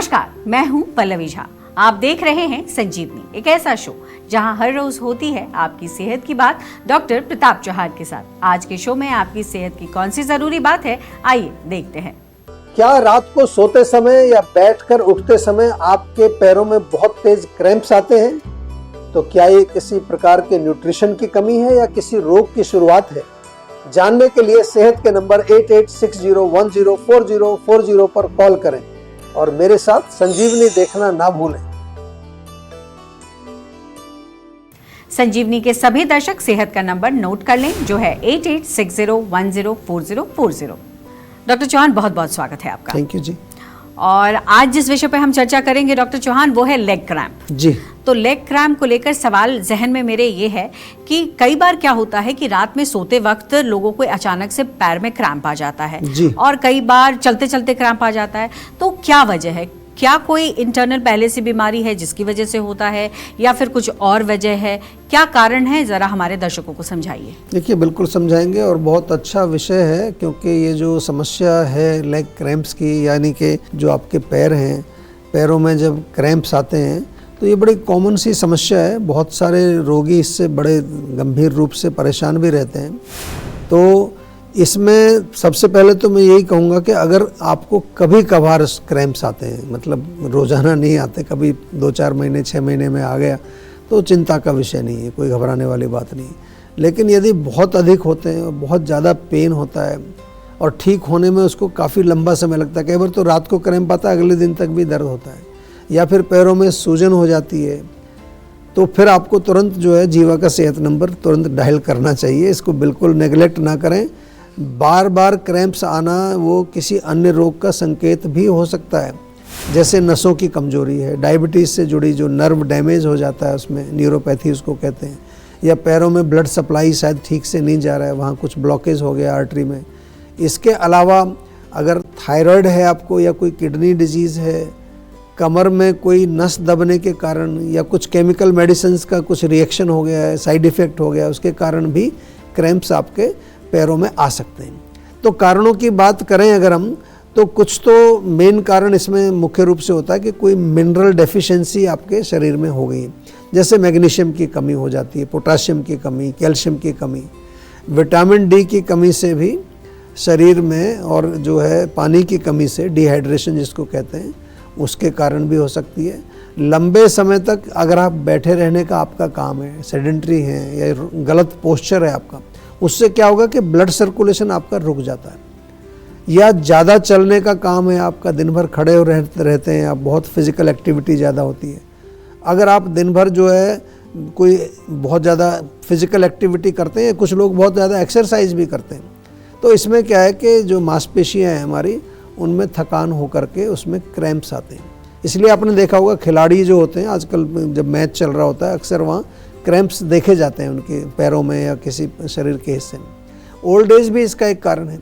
नमस्कार, मैं हूं पल्लवी झा। आप देख रहे हैं संजीवनी, एक ऐसा शो जहां हर रोज होती है आपकी सेहत की बात डॉक्टर प्रताप चौहान के साथ। आज के शो में आपकी सेहत की कौन सी जरूरी बात है, आइए देखते हैं। क्या रात को सोते समय या बैठकर उठते समय आपके पैरों में बहुत तेज क्रैम्प्स आते हैं? तो क्या ये किसी प्रकार के न्यूट्रिशन की कमी है या किसी रोग की शुरुआत है? जानने के लिए सेहत के नंबर 8860104040 पर कॉल करें और मेरे साथ संजीवनी देखना ना भूलें। संजीवनी के सभी दर्शक सेहत का नंबर नोट कर लें, जो है 8860104040। डॉक्टर चौहान, बहुत बहुत स्वागत है आपका। थैंक यू जी। और आज जिस विषय पे हम चर्चा करेंगे डॉक्टर चौहान, वो है लेग क्रैम्प जी। तो लेग क्रैम्प को लेकर सवाल जहन में मेरे ये है कि कई बार क्या होता है कि रात में सोते वक्त लोगों को अचानक से पैर में क्रैम्प आ जाता है जी। और कई बार चलते चलते क्रैम्प आ जाता है। तो क्या वजह है? क्या कोई इंटरनल पहले से बीमारी है जिसकी वजह से होता है या फिर कुछ और वजह है? क्या कारण है, जरा हमारे दर्शकों को समझाइए। देखिए, बिल्कुल समझाएंगे और बहुत अच्छा विषय है, क्योंकि ये जो समस्या है लेग क्रैम्प्स की, यानी कि जो आपके पैर हैं, पैरों में जब क्रैम्प्स आते हैं तो ये बड़ी कॉमन सी समस्या है। बहुत सारे रोगी इससे बड़े गंभीर रूप से परेशान भी रहते हैं। तो इसमें सबसे पहले तो मैं यही कहूँगा कि अगर आपको कभी कभार क्रैम्प्स आते हैं, मतलब रोज़ाना नहीं आते, कभी 2-4 महीने 6 महीने में आ गया, तो चिंता का विषय नहीं है, कोई घबराने वाली बात नहीं है। लेकिन यदि बहुत अधिक होते हैं और बहुत ज़्यादा पेन होता है और ठीक होने में उसको काफ़ी लंबा समय लगता है, कई बार तो रात को क्रैम्प आता है, अगले दिन तक भी दर्द होता है, या फिर पैरों में सूजन हो जाती है, तो फिर आपको तुरंत जो है जीवा का सेहत नंबर तुरंत डायल करना चाहिए। इसको बिल्कुल नेगलेक्ट ना करें। बार बार क्रैम्प्स आना वो किसी अन्य रोग का संकेत भी हो सकता है, जैसे नसों की कमजोरी है, डायबिटीज़ से जुड़ी जो नर्व डैमेज हो जाता है, उसमें न्यूरोपैथी उसको कहते हैं, या पैरों में ब्लड सप्लाई शायद ठीक से नहीं जा रहा है, वहाँ कुछ ब्लॉकेज हो गया आर्टरी में। इसके अलावा अगर थायराइड है आपको, या कोई किडनी डिजीज़ है, कमर में कोई नस दबने के कारण, या कुछ केमिकल मेडिसिन्स का कुछ रिएक्शन हो गया है, साइड इफ़ेक्ट हो गया, उसके कारण भी क्रैम्प्स आपके पैरों में आ सकते हैं। तो कारणों की बात करें अगर हम, तो कुछ तो मेन कारण इसमें मुख्य रूप से होता है कि कोई मिनरल डेफिशिएंसी आपके शरीर में हो गई, जैसे मैग्नीशियम की कमी हो जाती है, पोटाशियम की कमी, कैल्शियम की कमी, विटामिन डी की कमी से भी शरीर में, और जो है पानी की कमी से, डिहाइड्रेशन जिसको कहते हैं, उसके कारण भी हो सकती है। लंबे समय तक अगर आप बैठे रहने का आपका काम है, सेडेंट्री है, या गलत पोस्चर है आपका, उससे क्या होगा कि ब्लड सर्कुलेशन आपका रुक जाता है। या ज़्यादा चलने का काम है आपका, दिन भर खड़े रहते हैं आप, बहुत फिजिकल एक्टिविटी ज़्यादा होती है। अगर आप दिन भर जो है कोई बहुत ज़्यादा फिजिकल एक्टिविटी करते हैं, कुछ लोग बहुत ज़्यादा एक्सरसाइज भी करते हैं, तो इसमें क्या है कि जो मांसपेशियाँ हैं हमारी, उनमें थकान होकर के उसमें क्रैम्प्स आते हैं। इसलिए आपने देखा होगा खिलाड़ी जो होते हैं आजकल, जब मैच चल रहा होता है, अक्सर वहाँ क्रैम्प्स देखे जाते हैं उनके पैरों में या किसी शरीर के हिस्से में। ओल्ड एज भी इसका एक कारण है।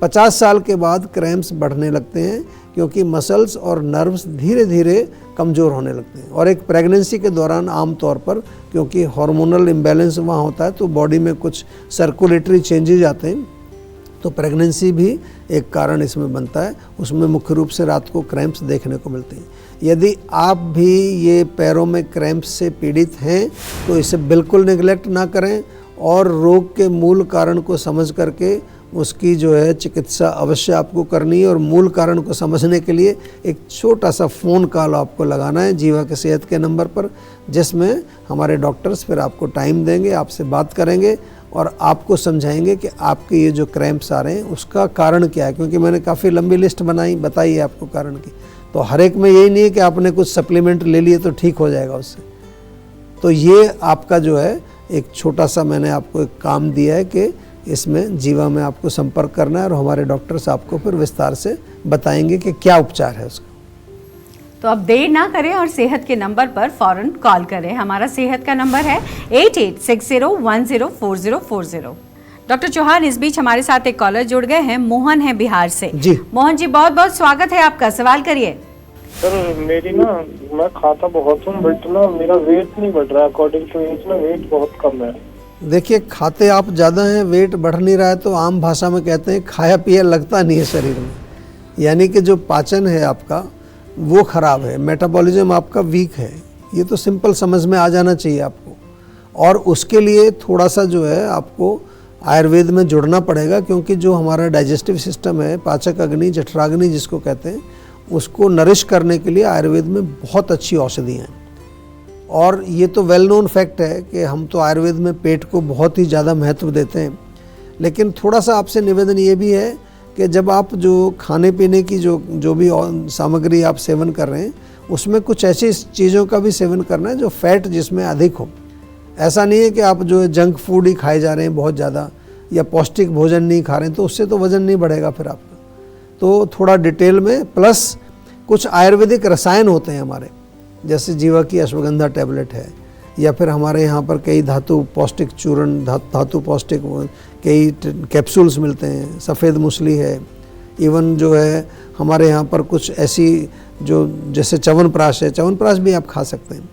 50 साल के बाद क्रैम्प्स बढ़ने लगते हैं, क्योंकि मसल्स और नर्व्स धीरे धीरे कमज़ोर होने लगते हैं। और एक प्रेगनेंसी के दौरान आमतौर पर, क्योंकि हार्मोनल इम्बैलेंस वहाँ होता है, तो बॉडी में कुछ सर्कुलेटरी चेंजेज आते हैं, तो प्रेगनेंसी भी एक कारण इसमें बनता है। उसमें मुख्य रूप से रात को क्रैम्प्स देखने को मिलते हैं। यदि आप भी ये पैरों में क्रैम्प्स से पीड़ित हैं, तो इसे बिल्कुल नेगलेक्ट ना करें और रोग के मूल कारण को समझ करके उसकी जो है चिकित्सा अवश्य आपको करनी है। और मूल कारण को समझने के लिए एक छोटा सा फ़ोन कॉल आपको लगाना है जीवा के सेहत के नंबर पर, जिसमें हमारे डॉक्टर्स फिर आपको टाइम देंगे, आपसे बात करेंगे और आपको समझाएंगे कि आपके ये जो क्रैम्प्स आ रहे हैं उसका कारण क्या है। क्योंकि मैंने काफ़ी लंबी लिस्ट बताई है आपको कारण की, तो हर एक में यही नहीं है कि आपने कुछ सप्लीमेंट ले लिए तो ठीक हो जाएगा उससे। तो ये आपका जो है एक छोटा सा मैंने आपको एक काम दिया है कि इसमें जीवा में आपको संपर्क करना है, और हमारे डॉक्टर्स आपको फिर विस्तार से बताएंगे कि क्या उपचार है उसका। तो अब देर ना करें और सेहत के नंबर पर फौरन कॉल करें। हमारा सेहत का नंबर है 8860104040। डॉक्टर चौहान, इस बीच हमारे साथ एक कॉलर जुड़ गए हैं, मोहन है बिहार से। जी मोहन जी, बहुत बहुत स्वागत है आपका, सवाल करिए। सर मेरी ना, मैं खाता बहुत हूँ बट ना मेरा वेट नहीं बढ़ रहा, अकॉर्डिंग टू एज ना वेट बहुत कम है। देखिए, खाते आप ज़्यादा हैं, वेट बढ़ नहीं रहा है, तो आम भाषा में कहते हैं खाया पिया लगता नहीं है शरीर में। यानी कि जो पाचन है आपका, वो ख़राब है, मेटाबॉलिज्म आपका वीक है, ये तो सिंपल समझ में आ जाना चाहिए आपको। और उसके लिए थोड़ा सा जो है आपको आयुर्वेद में जुड़ना पड़ेगा, क्योंकि जो हमारा डाइजेस्टिव सिस्टम है, पाचक अग्नि, जठराग्नि जिसको कहते हैं, उसको नरिश करने के लिए आयुर्वेद में बहुत अच्छी औषधियाँ हैं। और ये तो वेल नोन फैक्ट है कि हम तो आयुर्वेद में पेट को बहुत ही ज़्यादा महत्व देते हैं। लेकिन थोड़ा सा आपसे निवेदन ये भी है कि जब आप जो खाने पीने की जो भी सामग्री आप सेवन कर रहे हैं, उसमें कुछ ऐसी चीज़ों का भी सेवन करना है जो फैट जिसमें अधिक हो। ऐसा नहीं है कि आप जो जंक फूड ही खाए जा रहे हैं बहुत ज़्यादा, या पौष्टिक भोजन नहीं खा रहे हैं, तो उससे तो वज़न नहीं बढ़ेगा फिर आपका। तो थोड़ा डिटेल में, प्लस कुछ आयुर्वेदिक रसायन होते हैं हमारे, जैसे जीवा की अश्वगंधा टैबलेट है, या फिर हमारे यहाँ पर कई धातु पौष्टिक चूर्ण, धातु पौष्टिक कई कैप्सूल्स मिलते हैं, सफ़ेद मूसली है, इवन जो है हमारे यहाँ पर कुछ ऐसी जो जैसे च्यवनप्राश है, च्यवनप्राश भी आप खा सकते हैं।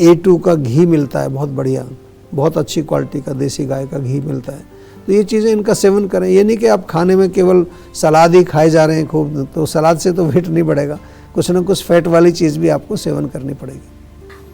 A2 का घी मिलता है बहुत बढ़िया, बहुत अच्छी क्वालिटी का देसी गाय का घी मिलता है। तो ये चीज़ें इनका सेवन करें। ये नहीं कि आप खाने में केवल सलाद ही खाए जा रहे हैं खूब, तो सलाद से तो वेट नहीं बढ़ेगा, कुछ ना कुछ फैट वाली चीज़ भी आपको सेवन करनी पड़ेगी।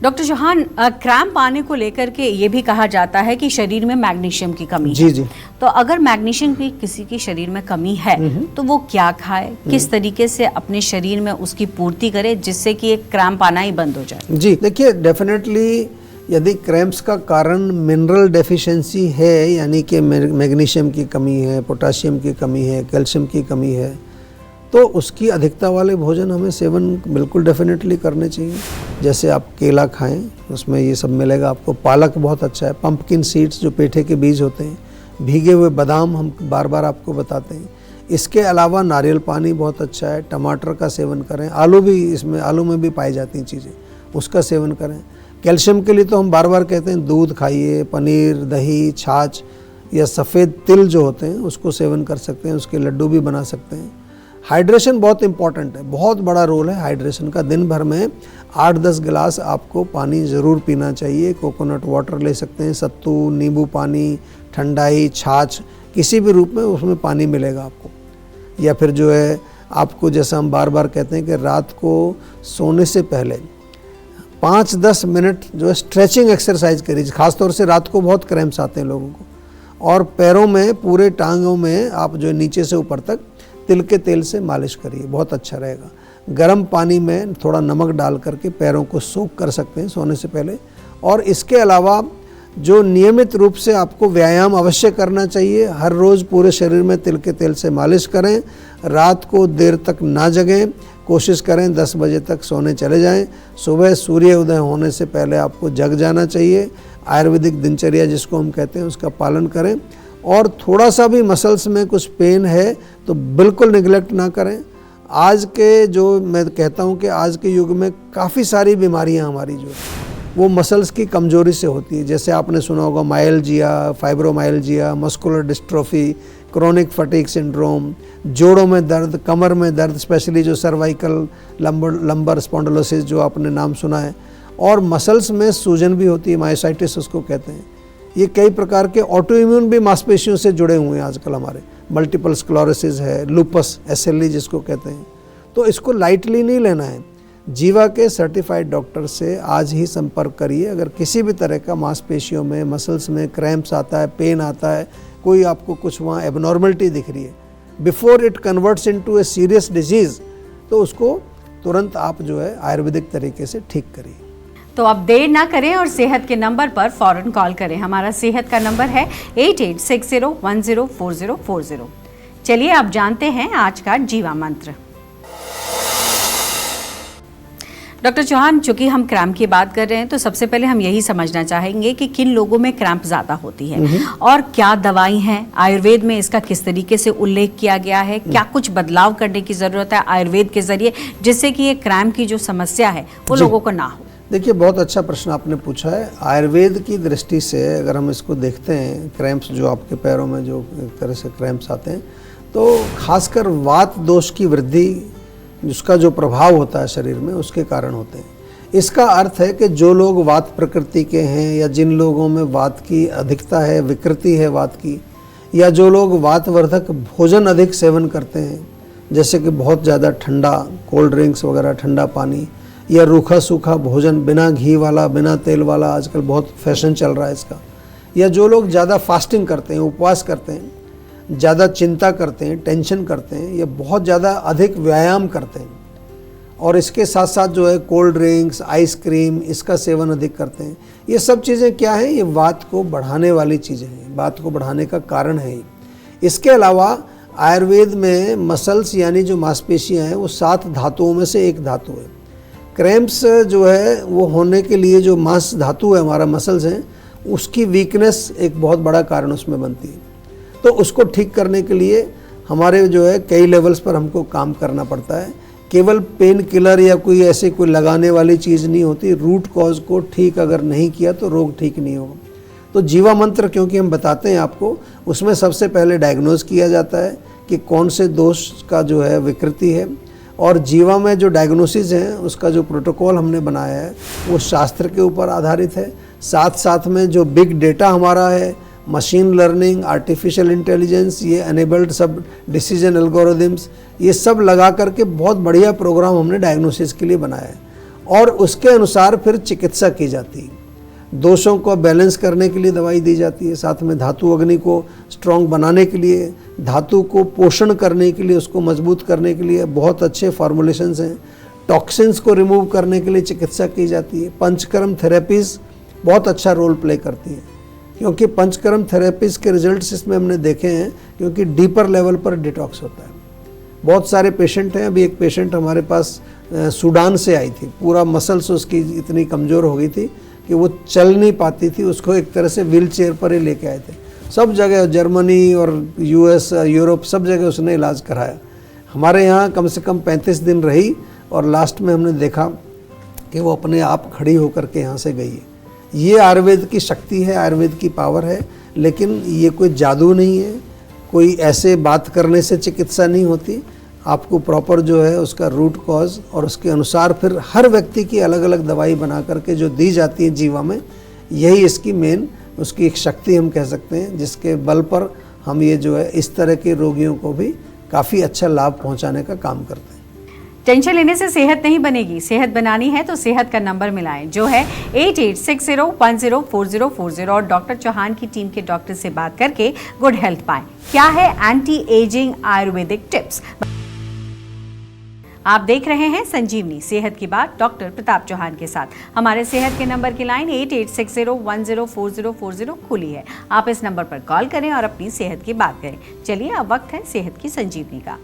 डॉक्टर चौहान, क्रैम्प आने को लेकर के ये भी कहा जाता है कि शरीर में मैग्नीशियम की कमी जी है। जी। तो अगर मैग्नीशियम की किसी की शरीर में कमी है तो वो क्या खाए, किस तरीके से अपने शरीर में उसकी पूर्ति करे जिससे कि एक क्रैम्प आना ही बंद हो जाए? जी देखिए, डेफिनेटली यदि क्रैम्प्स का कारण मिनरल डेफिशिएंसी है, यानी कि मैग्नीशियम की कमी है, पोटाशियम की कमी है, कैल्शियम की कमी है, तो उसकी अधिकता वाले भोजन हमें सेवन बिल्कुल डेफिनेटली करने चाहिए। जैसे आप केला खाएं, उसमें ये सब मिलेगा आपको। पालक बहुत अच्छा है, पंपकिन सीड्स जो पेठे के बीज होते हैं, भीगे हुए बादाम हम बार बार आपको बताते हैं। इसके अलावा नारियल पानी बहुत अच्छा है, टमाटर का सेवन करें, आलू भी इसमें, आलू में भी पाई जाती हैं चीज़ें, उसका सेवन करें। कैल्शियम के लिए तो हम बार बार कहते हैं दूध खाइए, पनीर, दही, छाछ या सफ़ेद तिल जो होते हैं उसको सेवन कर सकते हैं, उसके लड्डू भी बना सकते हैं। हाइड्रेशन बहुत इंपॉर्टेंट है, बहुत बड़ा रोल है हाइड्रेशन का। दिन भर में 8-10 गिलास आपको पानी ज़रूर पीना चाहिए। कोकोनट वाटर ले सकते हैं, सत्तू, नींबू पानी, ठंडाई, छाछ, किसी भी रूप में उसमें पानी मिलेगा आपको। या फिर जो है आपको, जैसा हम बार बार कहते हैं कि रात को सोने से पहले 5-10 मिनट जो है स्ट्रेचिंग एक्सरसाइज करिए। खासतौर से रात को बहुत क्रैम्प्स आते हैं लोगों को, और पैरों में, पूरे टांगों में आप जो नीचे से ऊपर तक तिल के तेल से मालिश करिए, बहुत अच्छा रहेगा। गर्म पानी में थोड़ा नमक डाल करके पैरों को सोक कर सकते हैं सोने से पहले। और इसके अलावा जो नियमित रूप से आपको व्यायाम अवश्य करना चाहिए। हर रोज़ पूरे शरीर में तिल के तेल से मालिश करें। रात को देर तक ना जगें, कोशिश करें 10 बजे तक सोने चले जाएं। सुबह सूर्य उदय होने से पहले आपको जग जाना चाहिए। आयुर्वेदिक दिनचर्या जिसको हम कहते हैं उसका पालन करें। और थोड़ा सा भी मसल्स में कुछ पेन है तो बिल्कुल निगलेक्ट ना करें। आज के, जो मैं कहता हूँ कि आज के युग में काफ़ी सारी बीमारियाँ हमारी जो वो मसल्स की कमजोरी से होती है। जैसे आपने सुना होगा myalgia, fibromyalgia, muscular dystrophy, chronic fatigue syndrome, जोड़ों में दर्द, कमर में दर्द, स्पेशली जो सर्वाइकल लंबर स्पॉन्डिलोसिस जो आपने नाम सुना है, और मसल्स में सूजन भी होती है, मायोसाइटिस उसको कहते हैं। ये कई प्रकार के ऑटो इम्यून भी मांसपेशियों से जुड़े हुए हैं आजकल हमारे। मल्टीपल स्क्लेरोसिस है, लूपस, SLE जिसको कहते हैं। तो इसको लाइटली नहीं लेना है। जीवा के सर्टिफाइड डॉक्टर से आज ही संपर्क करिए। अगर किसी भी तरह का मांसपेशियों में, मसल्स में क्रैम्प्स आता है, पेन आता है, कोई आपको कुछ वहाँ एबनॉर्मलिटी दिख रही है, before it converts into a serious disease, तो उसको तुरंत आप जो है आयुर्वेदिक तरीके से ठीक करिए। तो आप देर ना करें और सेहत के नंबर पर फौरन कॉल करें। हमारा सेहत का नंबर है 8860104040। चलिए आप जानते हैं आज का जीवा मंत्र। डॉक्टर चौहान, चूंकि हम क्रैम्प की बात कर रहे हैं तो सबसे पहले हम यही समझना चाहेंगे कि किन लोगों में क्रैम्प ज़्यादा होती है और क्या दवाई हैं, आयुर्वेद में इसका किस तरीके से उल्लेख किया गया है, क्या कुछ बदलाव करने की ज़रूरत है आयुर्वेद के ज़रिए जिससे कि ये क्रैम्प की जो समस्या है वो लोगों को ना हो। देखिए, बहुत अच्छा प्रश्न आपने पूछा है। आयुर्वेद की दृष्टि से अगर हम इसको देखते हैं, क्रैम्प्स जो आपके पैरों में जो एक तरह से क्रैम्प्स आते हैं, तो खासकर वात दोष की वृद्धि, उसका जो प्रभाव होता है शरीर में, उसके कारण होते हैं। इसका अर्थ है कि जो लोग वात प्रकृति के हैं, या जिन लोगों में वात की अधिकता है, विकृति है वात की, या जो लोग वातवर्धक भोजन अधिक सेवन करते हैं, जैसे कि बहुत ज़्यादा ठंडा कोल्ड ड्रिंक्स वगैरह, ठंडा पानी, या रूखा सूखा भोजन बिना घी वाला, बिना तेल वाला, आजकल बहुत फैशन चल रहा है इसका, या जो लोग ज़्यादा फास्टिंग करते हैं, उपवास करते हैं, ज़्यादा चिंता करते हैं, टेंशन करते हैं, या बहुत ज़्यादा अधिक व्यायाम करते हैं, और इसके साथ साथ जो है कोल्ड ड्रिंक्स, आइसक्रीम, इसका सेवन अधिक करते हैं, ये सब चीज़ें क्या हैं? ये वात को बढ़ाने वाली चीज़ें हैं, वात को बढ़ाने का कारण है। इसके अलावा आयुर्वेद में मसल्स यानी जो मांसपेशियां हैं वो 7 धातुओं में से एक धातु है। क्रैम्प्स जो है वो होने के लिए जो मांस धातु है, हमारा मसल्स हैं, उसकी वीकनेस एक बहुत बड़ा कारण उसमें बनती है। तो उसको ठीक करने के लिए हमारे जो है कई लेवल्स पर हमको काम करना पड़ता है। केवल पेन किलर या कोई ऐसे कोई लगाने वाली चीज़ नहीं होती। रूट कॉज को ठीक अगर नहीं किया तो रोग ठीक नहीं होगा। तो जीवा मंत्र क्योंकि हम बताते हैं आपको, उसमें सबसे पहले डायग्नोज किया जाता है कि कौन से दोष का जो है विकृति है, और जीवा में जो डायग्नोसिस है उसका जो प्रोटोकॉल हमने बनाया है वो शास्त्र के ऊपर आधारित है। साथ साथ में जो बिग डेटा हमारा है, मशीन लर्निंग, आर्टिफिशियल इंटेलिजेंस, ये एनेबल्ड सब डिसीजन एल्गोरिदम्स, ये सब लगा करके बहुत बढ़िया प्रोग्राम हमने डायग्नोसिस के लिए बनाया है, और उसके अनुसार फिर चिकित्सा की जाती है। दोषों को बैलेंस करने के लिए दवाई दी जाती है, साथ में धातु अग्नि को स्ट्रॉन्ग बनाने के लिए, धातु को पोषण करने के लिए, उसको मजबूत करने के लिए बहुत अच्छे फार्मूलेशंस हैं। टॉक्सिन्स को रिमूव करने के लिए चिकित्सा की जाती है। पंचकर्म थेरेपीज़ बहुत अच्छा रोल प्ले करती हैं, क्योंकि पंचकर्म थेरेपीज़ के रिजल्ट्स इसमें हमने देखे हैं, क्योंकि डीपर लेवल पर डिटॉक्स होता है। बहुत सारे पेशेंट हैं, अभी एक पेशेंट हमारे पास सूडान से आई थी, पूरा मसल्स उसकी इतनी कमज़ोर हो गई थी कि वो चल नहीं पाती थी, उसको एक तरह से व्हील चेयर पर ही लेके आए थे। सब जगह जर्मनी और यूएस, यूरोप, सब जगह उसने इलाज कराया। हमारे यहाँ कम से कम 35 दिन रही, और लास्ट में हमने देखा कि वो अपने आप खड़ी होकर के यहाँ से गई है। ये आयुर्वेद की शक्ति है, आयुर्वेद की पावर है, लेकिन ये कोई जादू नहीं है, कोई ऐसे बात करने से चिकित्सा नहीं होती। आपको प्रॉपर जो है उसका रूट कॉज और उसके अनुसार फिर हर व्यक्ति की अलग अलग दवाई बना करके जो दी जाती है जीवा में, यही इसकी मेन उसकी एक शक्ति हम कह सकते हैं, जिसके बल पर हम ये जो है इस तरह के रोगियों को भी काफ़ी अच्छा लाभ पहुंचाने का काम करते हैं। टेंशन लेने से सेहत नहीं बनेगी, सेहत बनानी है तो सेहत का नंबर मिलाएं, जो है 8860104040, और डॉक्टर चौहान की टीम के डॉक्टर से बात करके गुड हेल्थ पाएं। क्या है एंटी एजिंग आयुर्वेदिक टिप्स? आप देख रहे हैं संजीवनी, सेहत की बात डॉक्टर प्रताप चौहान के साथ। हमारे सेहत के नंबर की लाइन 8860104040 खुली है। आप इस नंबर पर कॉल करें और अपनी सेहत की बात करें। चलिए अब वक्त है सेहत की संजीवनी का।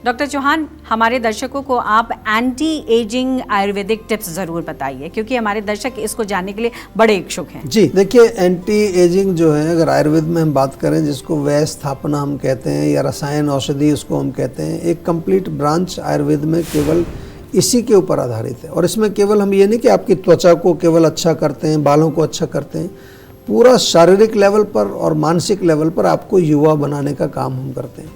डॉक्टर चौहान, हमारे दर्शकों को आप एंटी एजिंग आयुर्वेदिक टिप्स ज़रूर बताइए, क्योंकि हमारे दर्शक इसको जानने के लिए बड़े इच्छुक हैं। जी देखिए, एंटी एजिंग जो है, अगर आयुर्वेद में हम बात करें, जिसको वैद्य स्थापना हम कहते हैं या रसायन औषधि उसको हम कहते हैं, एक कंप्लीट ब्रांच आयुर्वेद में केवल इसी के ऊपर आधारित है। और इसमें केवल हम ये नहीं कि आपकी त्वचा को केवल अच्छा करते हैं, बालों को अच्छा करते हैं, पूरा शारीरिक लेवल पर और मानसिक लेवल पर आपको युवा बनाने का काम हम करते हैं।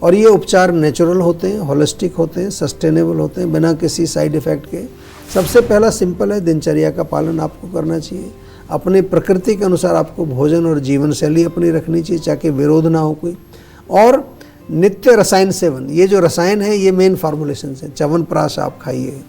और ये उपचार नेचुरल होते हैं, होलिस्टिक होते हैं, सस्टेनेबल होते हैं, बिना किसी साइड इफ़ेक्ट के। सबसे पहला सिंपल है, दिनचर्या का पालन आपको करना चाहिए। अपनी प्रकृति के अनुसार आपको भोजन और जीवन शैली अपनी रखनी चाहिए, ताकि विरोध ना हो कोई। और नित्य रसायन सेवन, ये जो रसायन है ये मेन फार्मूलेशन है। च्यवनप्राश आप खाइए,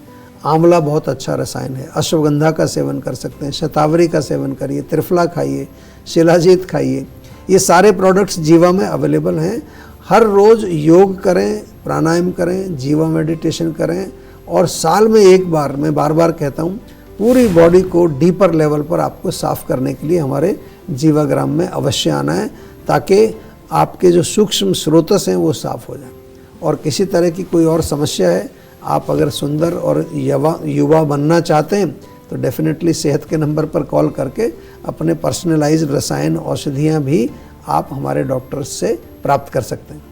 आंवला बहुत अच्छा रसायन है, अश्वगंधा का सेवन कर सकते हैं, शतावरी का सेवन करिए, त्रिफला खाइए, शिलाजीत खाइए। ये सारे प्रोडक्ट्स जीवा में अवेलेबल हैं। हर रोज़ योग करें, प्राणायाम करें, जीवा मेडिटेशन करें, और साल में एक बार, मैं बार बार कहता हूँ, पूरी बॉडी को डीपर लेवल पर आपको साफ़ करने के लिए हमारे जीवाग्राम में अवश्य आना है, ताकि आपके जो सूक्ष्म स्रोतस हैं वो साफ़ हो जाएं। और किसी तरह की कोई और समस्या है, आप अगर सुंदर और युवा बनना चाहते हैं तो डेफिनेटली सेहत के नंबर पर कॉल करके अपने पर्सनलाइज्ड रसायन औषधियाँ भी आप हमारे डॉक्टर से प्राप्त कर सकते हैं।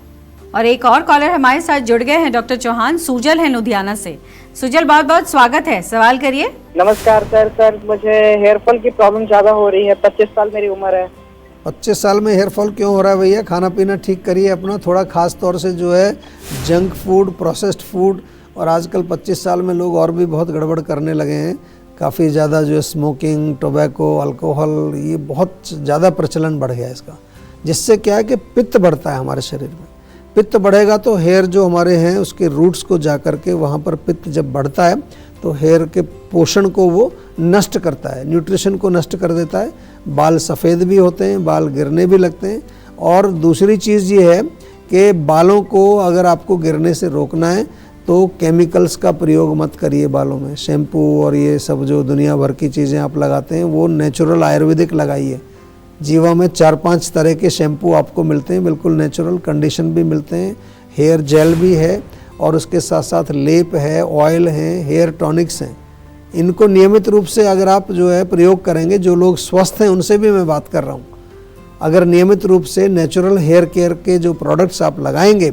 और एक और कॉलर हमारे साथ जुड़ गए हैं, डॉक्टर चौहान। सुजल है लुधियाना से। सुजल, बहुत बहुत स्वागत है, सवाल करिए। नमस्कार सर, मुझे हेयर फॉल की प्रॉब्लम ज्यादा हो रही है। 25 साल मेरी उम्र है। 25 साल में हेयर फॉल क्यों हो रहा है भैया? खाना पीना ठीक करिए अपना, थोड़ा खास तौर से जो है जंक फूड, प्रोसेस्ड फूड, और आजकल 25 साल में लोग और भी बहुत गड़बड़ करने लगे हैं। काफ़ी ज़्यादा जो है स्मोकिंग, टोबैको, अल्कोहल, ये बहुत ज़्यादा प्रचलन बढ़ गया है इसका, जिससे क्या है कि पित्त बढ़ता है हमारे शरीर में। पित्त बढ़ेगा तो हेयर जो हमारे हैं उसके रूट्स को जा कर के वहाँ पर पित्त जब बढ़ता है तो हेयर के पोषण को वो नष्ट करता है, न्यूट्रिशन को नष्ट कर देता है। बाल सफ़ेद भी होते हैं, बाल गिरने भी लगते हैं। और दूसरी चीज़ ये है कि बालों को अगर आपको गिरने से रोकना है तो केमिकल्स का प्रयोग मत करिए बालों में। शैम्पू और ये सब जो दुनिया भर की चीज़ें आप लगाते हैं वो नेचुरल आयुर्वेदिक लगाइए। जीवा में 4-5 तरह के शैम्पू आपको मिलते हैं, बिल्कुल नेचुरल, कंडीशन भी मिलते हैं, हेयर जेल भी है और उसके साथ साथ लेप है, ऑयल है, हेयर टॉनिक्स हैं। इनको नियमित रूप से अगर आप जो है प्रयोग करेंगे, जो लोग स्वस्थ हैं उनसे भी मैं बात कर रहा हूँ, अगर नियमित रूप से नेचुरल हेयर केयर के जो प्रोडक्ट्स आप लगाएंगे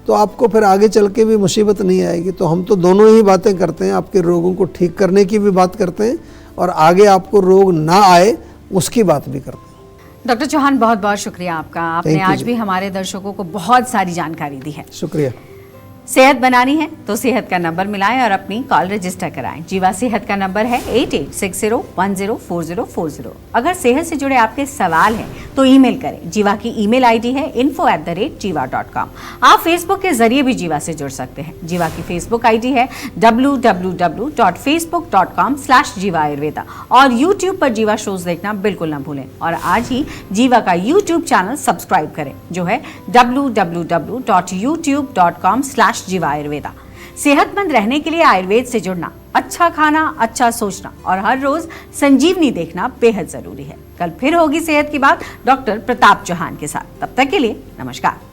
तो आपको फिर आगे चल के भी मुसीबत नहीं आएगी। तो हम तो दोनों ही बातें करते हैं, आपके रोगों को ठीक करने की भी बात करते हैं और आगे आपको रोग ना आए उसकी बात भी करते हैं। डॉक्टर चौहान, बहुत बहुत शुक्रिया आपका। आपने आज भी हमारे दर्शकों को बहुत सारी जानकारी दी है। शुक्रिया। सेहत बनानी है तो सेहत का नंबर मिलाएं और अपनी कॉल रजिस्टर कराएं। जीवा सेहत का नंबर है 8860104040। अगर सेहत से जुड़े आपके सवाल हैं तो ईमेल करें। जीवा की ईमेल आईडी है info@jiva.com। आप फेसबुक के जरिए भी जीवा से जुड़ सकते हैं। जीवा की फेसबुक आईडी है www.facebook.com/jiva ayurveda और यूट्यूब पर जीवा शोज देखना बिल्कुल ना भूलें। और आज ही जीवा का यूट्यूब चैनल सब्सक्राइब करें जो है www.youtube.com/jiva ayurveda। सेहतमंद रहने के लिए आयुर्वेद से जुड़ना, अच्छा खाना, अच्छा सोचना और हर रोज संजीवनी देखना बेहद जरूरी है। कल फिर होगी सेहत की बात डॉक्टर प्रताप चौहान के साथ। तब तक के लिए नमस्कार।